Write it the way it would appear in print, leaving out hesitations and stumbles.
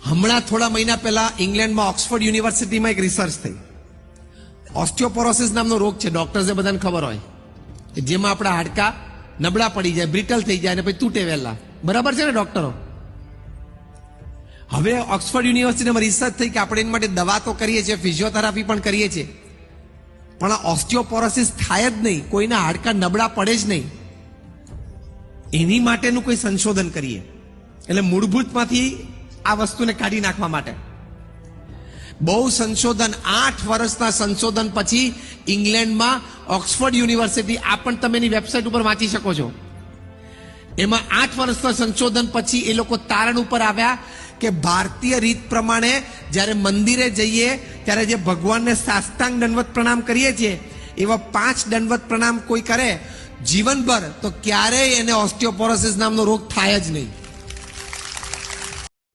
હમણાં થોડા મહિના પહેલા ઇંગ્લેન્ડમાં ઓક્સફર્ડ યુનિવર્સિટીમાં એક રિસર્ચ થઈ. ઓસ્ટિયોપોરોસિસ નામનો રોગ છે, ડોક્ટર્સને બધાને ખબર હોય, જેમાં આપણા હાડકા નબળા પડી જાય, બ્રિટલ થઈ જાય અને પછી તૂટે વહેલા. બરાબર છે ને ડોક્ટરો? હવે ઓક્સફર્ડ યુનિવર્સિટીમાં રિસર્ચ થઈ કે આપણે એના માટે દવા તો કરીએ છીએ, ફિઝિયોથેરાપી પણ કરીએ છીએ, પણ આ ઓસ્ટિયોપોરોસિસ થાય જ નહીં, કોઈના હાડકા નબળા પડે જ નહીં. એની માટેનું કોઈ સંશોધન કરીએ. એટલે મૂળભૂતમાંથી આ વસ્તુને કાઢી નાખવા માટે બહુ સંશોધન, 8 વર્ષના સંશોધન પછી ઇંગ્લેન્ડમાં ઓક્સફર્ડ યુનિવર્સિટી, આ પણ તમે એની વેબસાઇટ ઉપર વાંચી શકો છો, એમાં 8 વર્ષના સંશોધન પછી એ લોકો તારણ ઉપર આવ્યા કે ભારતીય રીત પ્રમાણે જ્યારે મંદિરે જઈએ ત્યારે જે ભગવાનને સાષ્ટાંગ દંડવત પ્રણામ કરીએ છીએ એવા 5 દંડવત પ્રણામ કોઈ કરે જીવનભર તો ક્યારેય એને ઓસ્ટિયોપોરોસિસ નામનો રોગ થાય જ નહીં.